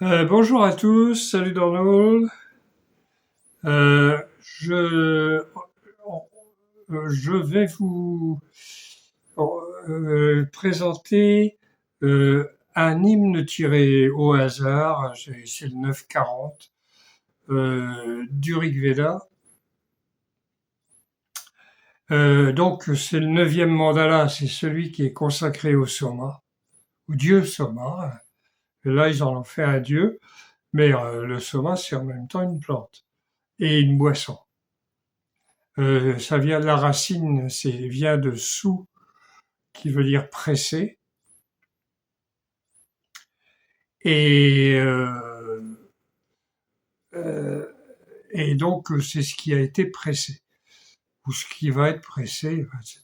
Bonjour à tous, salut Donald. Je vais vous présenter un hymne tiré au hasard. C'est le 940 du Rig Veda. Donc c'est le neuvième mandala, c'est celui qui est consacré au Soma, au dieu Soma. Et là ils en ont fait un dieu, mais le Soma c'est en même temps une plante et une boisson. Ça vient de la racine, vient de sou, qui veut dire pressé. Et, euh, euh, et donc, c'est ce qui a été pressé, ou ce qui va être pressé, etc.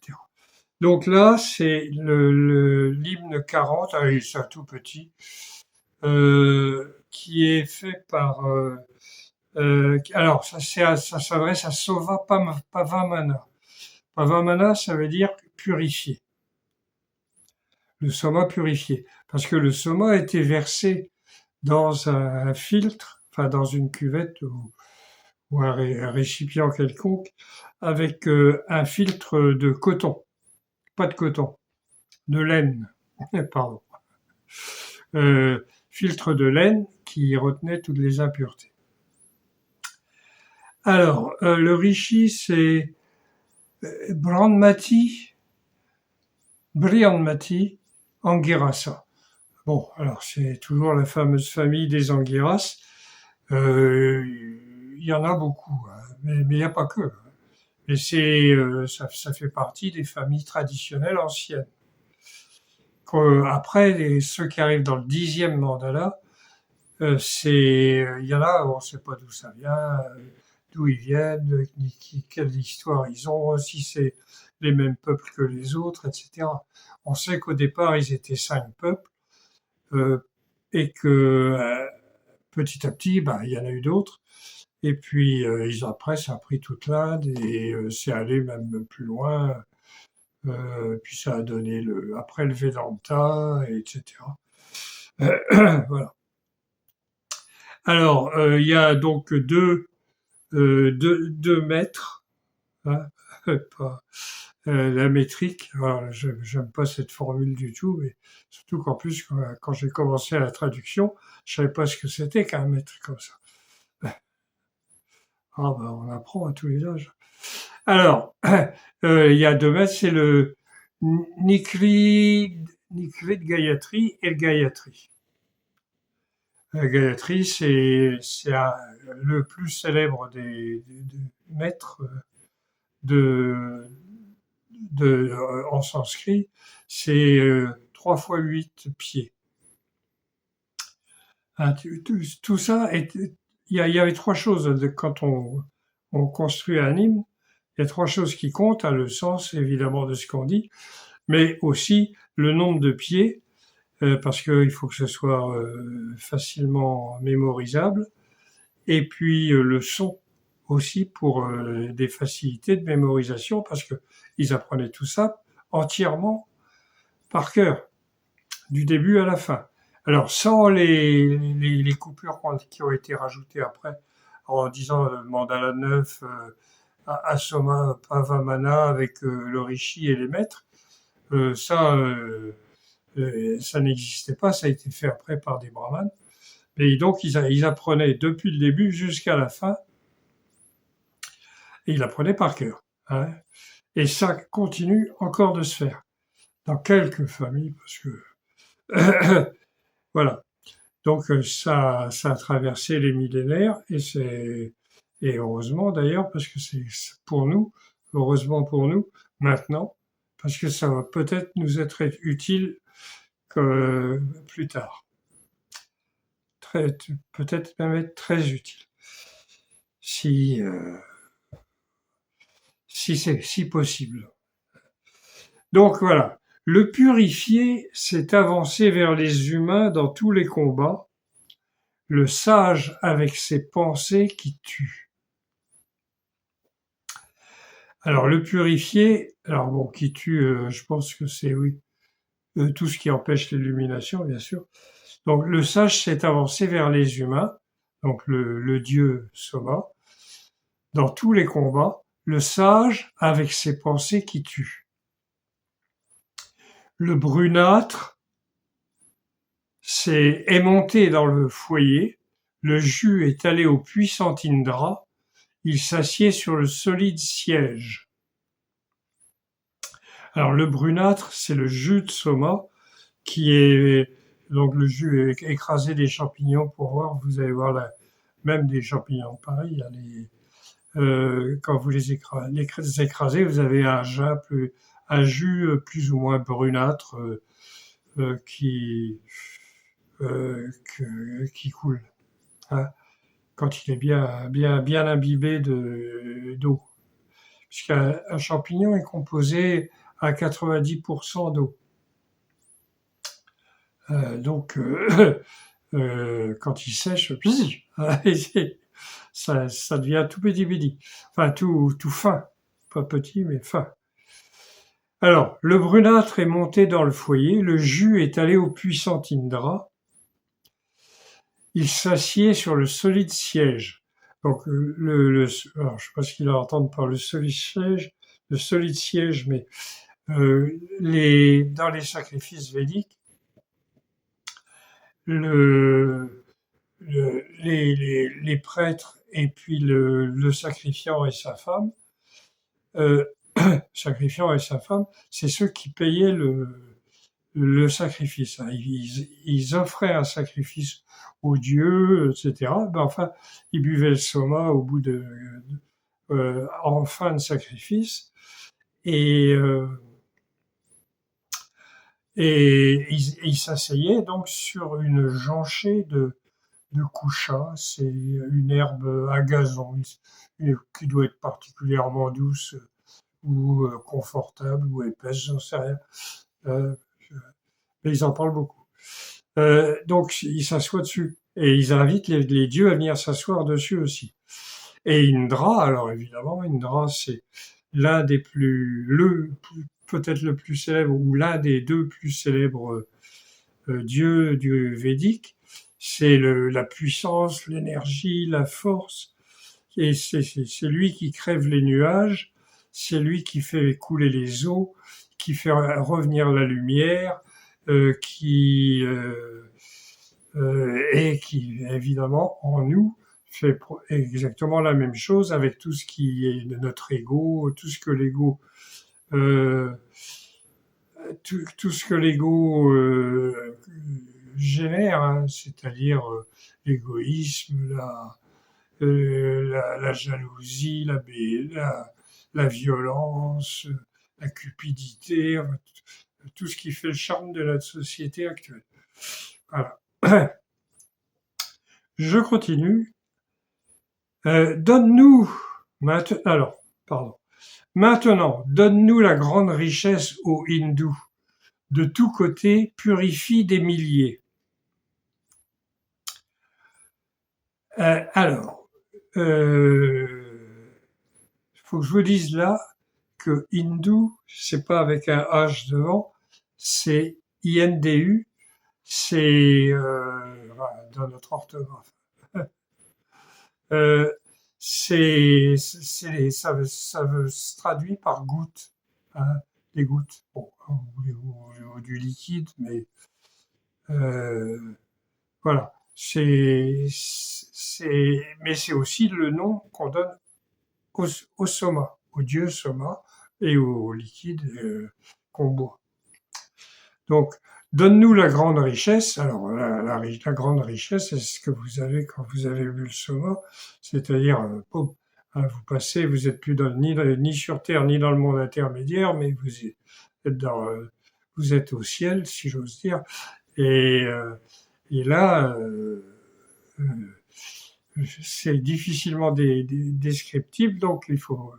Donc là, c'est l'hymne 40, ah oui, c'est un tout petit, qui est fait par... alors, ça s'adresse à Sova Pavamana. Pavamana, ça veut dire purifier. Le soma purifié. Parce que le soma a été versé dans un filtre, enfin dans une cuvette ou un récipient quelconque, avec un filtre de coton, pas de coton, de laine, pardon, filtre de laine qui retenait toutes les impuretés. Alors, le rishi, c'est Brahmati, Brianmati, Angirasa. Bon, alors c'est toujours la fameuse famille des Anguirras. Il y en a beaucoup, hein, mais il n'y a pas que. Et ça fait partie des familles traditionnelles anciennes. Après, ceux qui arrivent dans le 10e mandala, il y en a, on ne sait pas d'où ça vient, d'où ils viennent, quelle histoire ils ont, si c'est les mêmes peuples que les autres, etc. On sait qu'au départ, ils étaient 5 peuples, euh, et que petit à petit, bah, il y en a eu d'autres. Et puis après, ça a pris toute l'Inde et c'est allé même plus loin. Puis ça a donné après le Vedanta, etc. Voilà. Alors, il y a donc deux maîtres, hein, pas, la métrique. Alors, je n'aime pas cette formule du tout, mais surtout qu'en plus, quand j'ai commencé à la traduction, je savais pas ce que c'était qu'un mètre comme ça. Ah ben, on apprend à tous les âges. Alors, il y a 2 maîtres, c'est le Nikrid Gayatri et le Gayatri. Gayatri, c'est le plus célèbre des maîtres de, en sanskrit. C'est 3 fois 8 pieds. Hein, tout ça, il y avait 3 choses quand on construit un hymne. Il y a 3 choses qui comptent, hein, le sens évidemment de ce qu'on dit, mais aussi le nombre de pieds, parce qu'il faut que ce soit facilement mémorisable, et puis le son aussi pour des facilités de mémorisation, parce qu'ils apprenaient tout ça entièrement par cœur, du début à la fin. Alors sans les coupures qui ont été rajoutées après, en disant mandala 9, Asoma Pavamana avec le rishi et les maîtres, ça, ça n'existait pas, ça a été fait après par des brahmanes. Et donc, ils apprenaient depuis le début jusqu'à la fin, et ils l'apprenaient par cœur. Hein. Et ça continue encore de se faire dans quelques familles, parce que voilà. Donc ça a traversé les millénaires et heureusement d'ailleurs parce que c'est pour nous, heureusement pour nous maintenant, parce que ça va peut-être nous être utile plus tard. Peut-être même être très utile. Si, si c'est si possible. Donc voilà. Le purifié s'est avancé vers les humains dans tous les combats, le sage avec ses pensées qui tuent. Alors le purifié, alors bon, qui tue, je pense que c'est oui, tout ce qui empêche l'illumination, bien sûr. Donc le sage s'est avancé vers les humains, donc le dieu Soma, dans tous les combats, le sage avec ses pensées qui tuent. Le brunâtre est monté dans le foyer, le jus est allé au puissant Indra, il s'assied sur le solide siège. Alors le brunâtre, c'est le jus de Soma, qui est donc le jus est écrasé des champignons pour voir, vous allez voir là, même des champignons pareil, il y a quand vous les écrasez, vous avez un jus plus ou moins brunâtre qui qui coule, hein, quand il est bien imbibé d'eau. Puisqu'un champignon est composé à 90% d'eau. Donc, quand il sèche, ça devient tout petit. Enfin, tout fin. Pas petit, mais fin. Alors, le brunâtre est monté dans le foyer, le jus est allé au puissant Indra, il s'assied sur le solide siège. Donc, alors, je sais pas ce qu'il entend par le solide siège, mais dans les sacrifices védiques, les prêtres et puis le sacrifiant et sa femme, c'est ceux qui payaient le sacrifice. Ils offraient un sacrifice aux dieux, etc. Ben enfin, ils buvaient le soma au bout en fin de sacrifice et ils s'asseyaient donc sur une jonchée de coucha, c'est une herbe à gazon qui doit être particulièrement douce ou confortable ou épaisse, j'en sais rien. Mais ils en parlent beaucoup. Donc ils s'assoient dessus et ils invitent les dieux à venir s'asseoir dessus aussi. Et Indra, alors évidemment, Indra c'est l'un des peut-être le plus célèbre ou l'un des deux plus célèbres dieux du Védique. C'est la puissance, l'énergie, la force. Et c'est lui qui crève les nuages, c'est lui qui fait couler les eaux, qui fait revenir la lumière, et qui, évidemment, en nous, fait exactement la même chose avec tout ce qui est de notre ego, tout ce que l'ego génère, hein, c'est-à-dire l'égoïsme, la jalousie, la violence, la cupidité, tout ce qui fait le charme de notre société actuelle. Voilà. Je continue. Donne-nous maintenant, donne-nous la grande richesse ô hindou. De tous côtés, purifie des milliers. Alors, faut que je vous dise là que hindou, c'est pas avec un H devant, c'est INDU, c'est dans notre orthographe. Ça se traduit par gouttes, hein, des gouttes, bon, ou du liquide, mais voilà. Mais c'est aussi le nom qu'on donne au soma, au dieu soma et au liquide qu'on boit. Donc, donne-nous la grande richesse. Alors, la grande richesse, c'est ce que vous avez quand vous avez bu le soma, c'est-à-dire, hein, vous passez, vous êtes plus ni sur Terre, ni dans le monde intermédiaire, mais vous êtes au ciel, si j'ose dire. Et là, c'est difficilement descriptible, donc il faut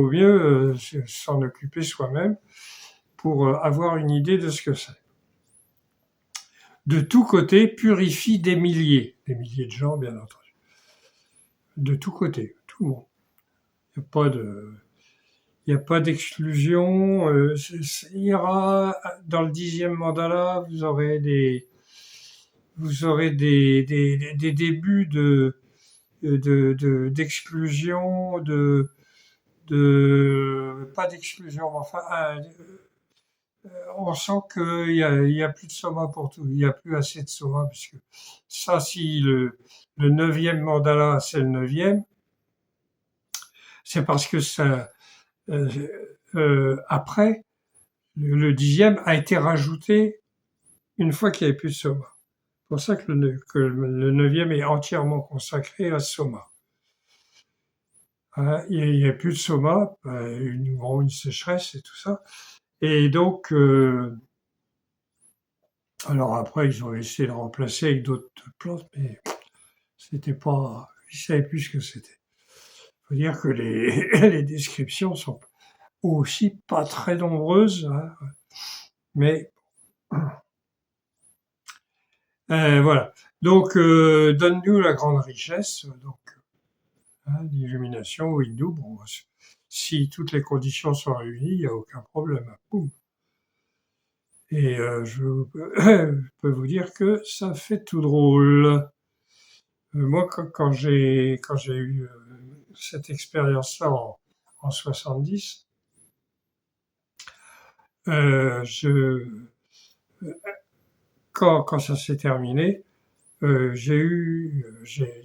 mieux s'en occuper soi-même pour avoir une idée de ce que c'est. De tous côtés, purifie des milliers de gens, bien entendu. De tous côtés, tout le monde. Il n'y a pas d'exclusion. Il y aura, dans le 10e mandala, vous aurez vous aurez des débuts d'exclusion, pas d'exclusion, mais enfin, on sent qu'il y a plus de soma pour tout, il y a plus assez de soma, parce que ça, si le neuvième mandala, c'est le neuvième, c'est parce que ça, euh, après, le dixième a été rajouté une fois qu'il n'y avait plus de soma. C'est pour ça que le neuvième est entièrement consacré à soma. Hein, il n'y a plus de soma, une sécheresse et tout ça. Et donc, alors après, ils ont essayé de remplacer avec d'autres plantes, mais c'était pas, ils savaient plus ce que c'était. Faut dire que les descriptions sont aussi pas très nombreuses, hein, mais voilà. Donc, donne-nous la grande richesse, donc, hein, l'illumination au hindou. Bon, si toutes les conditions sont réunies, il n'y a aucun problème. Boum. Et je peux vous dire que ça fait tout drôle. Moi, quand j'ai eu cette expérience-là en 70, je, quand ça s'est terminé, j'ai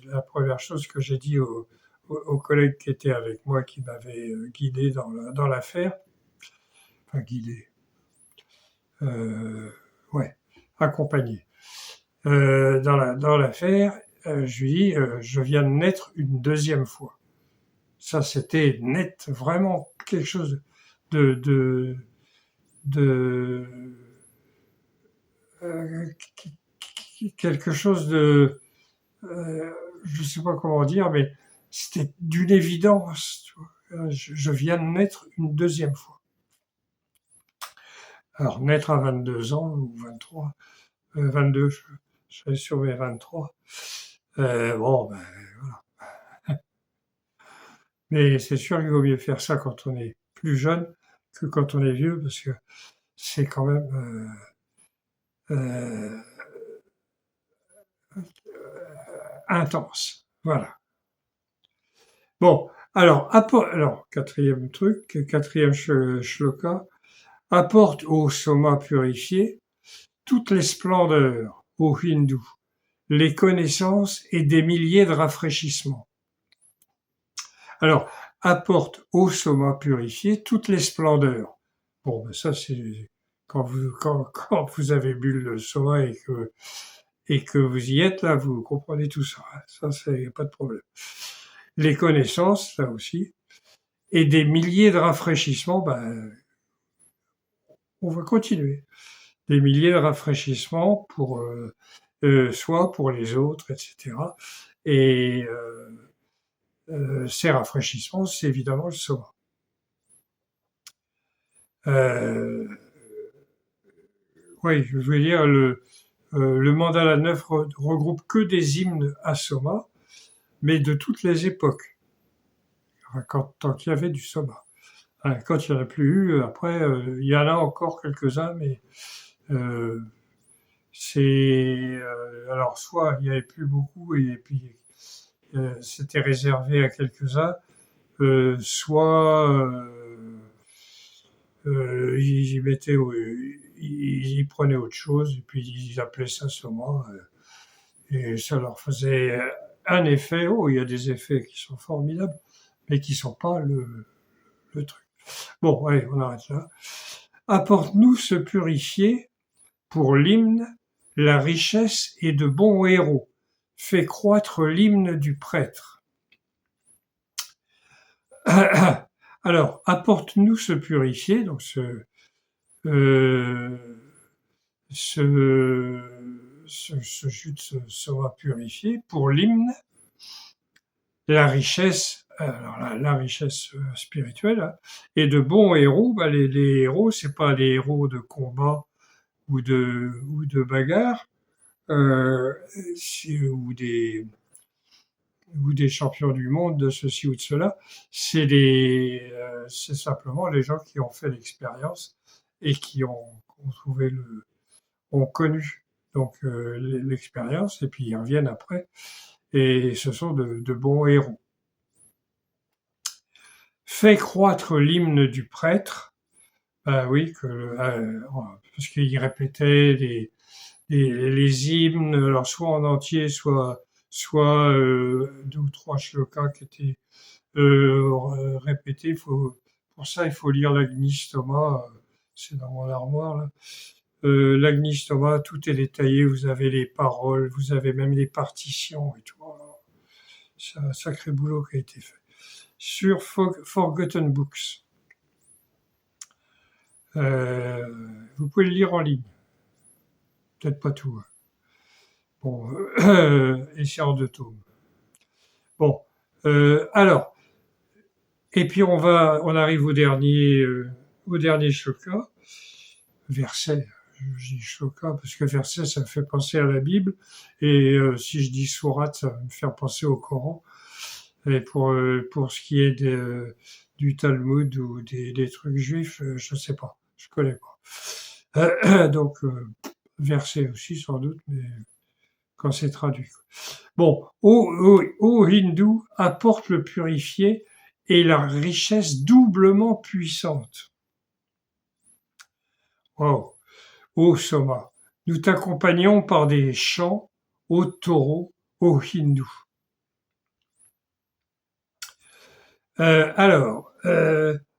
la première chose que j'ai dit aux collègues qui étaient avec moi, qui m'avaient guidé dans l'affaire, enfin guidé, euh, ouais, accompagné dans l'affaire, je lui dis, je viens de naître une deuxième fois. Ça, c'était net, vraiment quelque chose de, de, de euh, quelque chose de, je sais pas comment dire, mais c'était d'une évidence. Tu vois. Je viens de naître une deuxième fois. Alors, naître à 22 ans ou 23, 22, je serais sur mes 23. Bon, ben, mais c'est sûr qu'il vaut mieux faire ça quand on est plus jeune que quand on est vieux, parce que c'est quand même euh, intense. Voilà. Bon, alors quatrième truc, quatrième shloka, apporte au soma purifié toutes les splendeurs, ô hindou, les connaissances et des milliers de rafraîchissements. Alors, apporte au soma purifié toutes les splendeurs. Bon, ben ça c'est quand vous avez bu le soma et que vous y êtes là, vous comprenez tout ça. Hein. Ça c'est pas de problème. Les connaissances, ça aussi, et des milliers de rafraîchissements. Ben, on va continuer. Des milliers de rafraîchissements pour soi, pour les autres, etc. Et ces rafraîchissements, c'est évidemment le soma. Euh, oui, je veux dire, le mandala 9 regroupe que des hymnes à soma, mais de toutes les époques, tant qu'il y avait du soma. Quand il n'y en a plus eu, après, il y en a encore quelques-uns, mais euh, alors soit il n'y avait plus beaucoup et puis c'était réservé à quelques-uns, soit ils mettaient, ils prenaient autre chose et puis ils appelaient ça soma et ça leur faisait un effet. Oh, il y a des effets qui sont formidables, mais qui sont pas le truc. Bon, allez, on arrête là. Apporte-nous se purifier pour l'hymne, la richesse et de bons héros. Fais croître l'hymne du prêtre. Alors, apporte-nous se purifier, donc euh, ce jus sera purifié pour l'hymne, la richesse, alors la richesse spirituelle, hein, et de bons héros. Bah, les héros, c'est pas les héros de combat ou de bagarre, euh, ou des champions du monde de ceci ou de cela. C'est simplement les gens qui ont fait l'expérience et qui ont trouvé ont connu. donc l'expérience, et puis ils reviennent après, et ce sont de bons héros. Fait croître l'hymne du prêtre, oui, parce qu'il répétait les hymnes, alors soit en entier, soit 2 ou 3 shlokas qui étaient répétés. Pour ça, il faut lire l'Agnistoma, c'est dans mon armoire là. L'Agnistoma, tout est détaillé, vous avez les paroles, vous avez même les partitions et tout. C'est un sacré boulot qui a été fait. Sur Forgotten Books. Vous pouvez le lire en ligne. Peut-être pas tout. Bon, et c'est en 2 tomes. Bon, alors, et puis on arrive au dernier shloka, verset. Je dis shloka parce que verset, ça me fait penser à la Bible, et si je dis sourate, ça va me faire penser au Coran. Et pour ce qui est du Talmud ou des trucs juifs, je sais pas, je connais pas. Donc verset aussi sans doute, mais quand c'est traduit. Bon, ô hindou, apporte le purifié et la richesse doublement puissante. Wow. Ô Soma, nous t'accompagnons par des chants, ô taureau, ô hindou.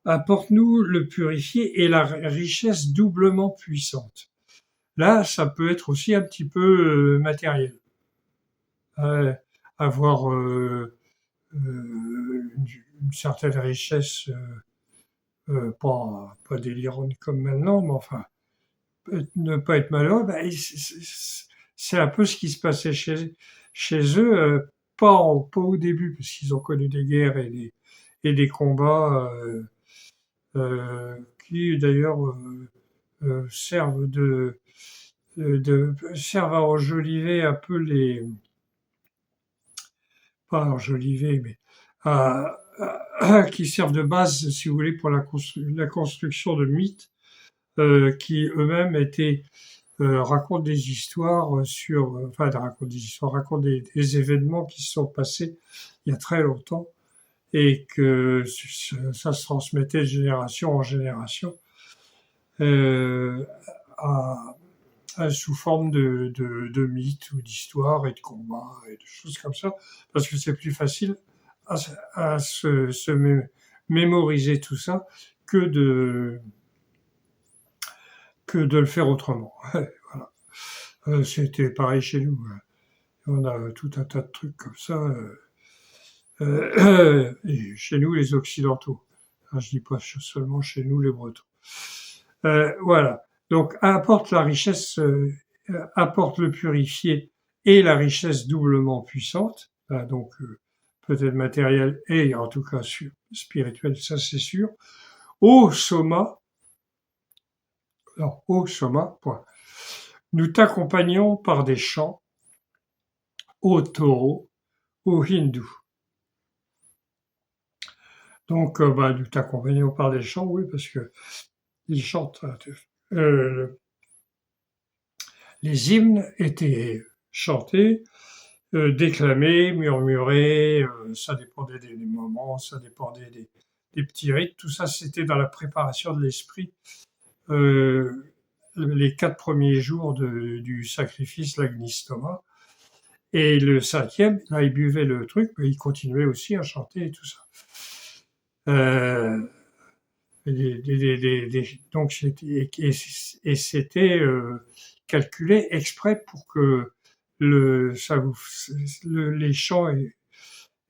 Apporte-nous le purifié et la richesse doublement puissante. Là, ça peut être aussi un petit peu matériel. Avoir une certaine richesse, pas délirante comme maintenant, mais enfin, ne pas être malheureux, c'est un peu ce qui se passait chez eux, pas au début, parce qu'ils ont connu des guerres et des combats qui d'ailleurs servent servent à enjoliver un peu pas enjoliver, mais qui servent de base, si vous voulez, pour la construction de mythes qui eux-mêmes racontent des histoires racontent des événements qui se sont passés il y a très longtemps et que ça se transmettait de génération en génération sous forme de mythes ou d'histoires et de combats et de choses comme ça, parce que c'est plus facile à se mémoriser tout ça que de le faire autrement. Voilà. C'était pareil chez nous. On a tout un tas de trucs comme ça. Et chez nous, les Occidentaux. Je dis pas seulement chez nous, les Bretons. Voilà. Donc, apporte la richesse, apporte le purifié et la richesse doublement puissante. Donc, peut-être matériel et en tout cas spirituel, ça c'est sûr. Ô Soma, point. Nous t'accompagnons par des chants, ô taureau, ô hindou. Donc, nous t'accompagnons par des chants, oui, parce que ils chantent. Les hymnes étaient chantés, déclamés, murmurés, ça dépendait des moments, ça dépendait des petits rites. Tout ça, c'était dans la préparation de l'esprit. Les 4 premiers jours du sacrifice, l'Agnistoma. Et le 5e, là, il buvait le truc, mais il continuait aussi à chanter et tout ça. Donc, c'était calculé exprès pour que les chants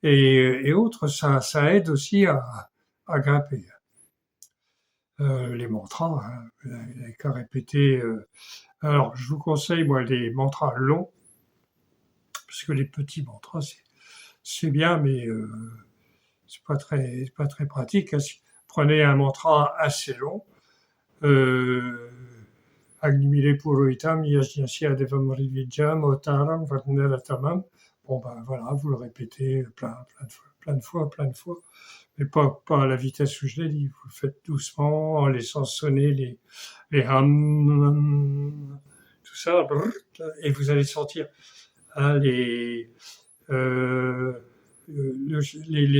et autres, ça aide aussi à grimper. Les mantras, il n'y a qu'à répéter. Alors, je vous conseille, moi, les mantras longs, parce que les petits mantras, c'est bien, mais c'est pas très pratique. Prenez un mantra assez long. Agnimile Purohitam, Yajnasya Devam Rivijam, Otaram, Vatneratamam. Bon, voilà, vous le répétez plein de fois, mais pas à la vitesse où je l'ai dit. Vous le faites doucement, en laissant sonner les hams, tout ça, et vous allez sentir hein, les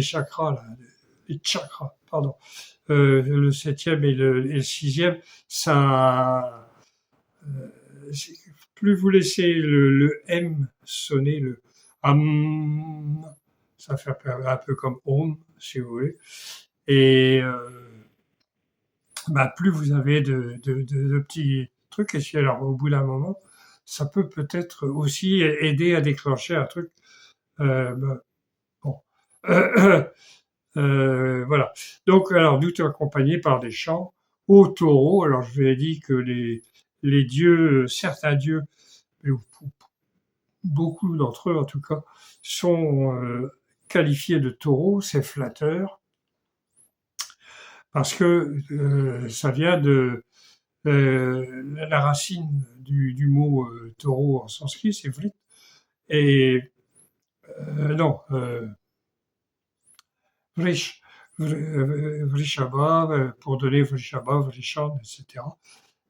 chakras, là, les chakras, pardon, le septième et le sixième, ça, plus vous laissez le M sonner, le Am, ça fait un peu comme Om, si vous voulez, et plus vous avez de petits trucs, et si alors au bout d'un moment, ça peut-être aussi aider à déclencher un truc. Bah, bon. Voilà. Donc, alors, nous accompagné par des chants au taureau. Alors, je vous ai dit que les dieux, certains dieux, beaucoup d'entre eux en tout cas, sont qualifiés de taureaux. C'est flatteur parce que ça vient de la racine du mot taureau en sanskrit, c'est vrit. Et non, vrish, vrishaba, pour donner vrishaba, vrishan, etc.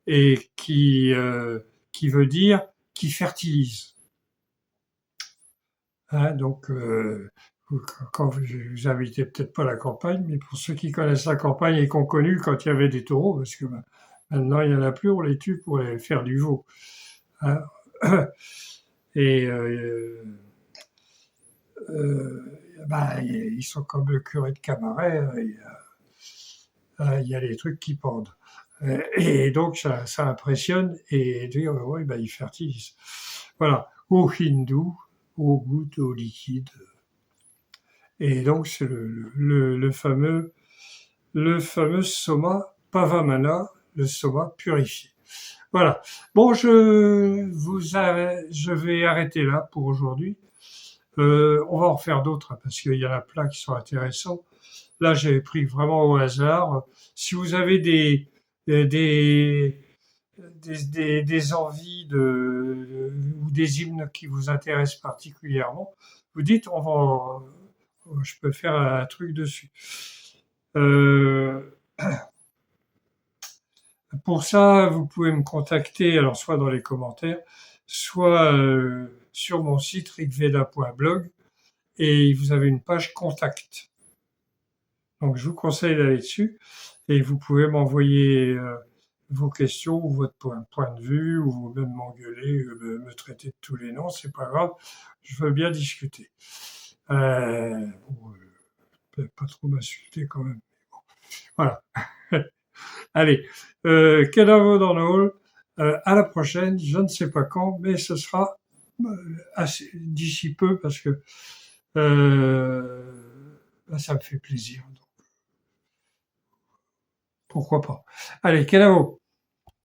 Et qui veut dire qui fertilise. Hein, donc, quand vous habitez peut-être pas la campagne, mais pour ceux qui connaissent la campagne et qui ont connu quand il y avait des taureaux, parce que maintenant il y en a plus, on les tue pour les faire du veau. Hein. Et ils sont comme le curé de Camaret, il y a des trucs qui pendent. Et donc ça impressionne et dire oui, ils fertilisent. Voilà, au hindou, au goutte, au liquide. Et donc c'est le fameux soma pavamana, le soma purifié. Voilà. Bon, je vais arrêter là pour aujourd'hui. On va en faire d'autres hein, parce qu'il y en a plein qui sont intéressants. Là, j'ai pris vraiment au hasard. Si vous avez des envies ou des hymnes qui vous intéressent particulièrement, vous dites, je peux faire un truc dessus. Pour ça, vous pouvez me contacter, alors soit dans les commentaires, soit sur mon site rigveda.blog et vous avez une page contact. Donc je vous conseille d'aller dessus et vous pouvez m'envoyer vos questions ou votre point de vue ou vous même m'engueuler, me traiter de tous les noms, c'est pas grave, je veux bien discuter. Pas trop m'insulter quand même. Bon. Voilà. Allez, Kedavo dans le hall. À la prochaine, je ne sais pas quand, mais ce sera d'ici peu parce que ça me fait plaisir. Donc, pourquoi pas. Allez, Kedavo.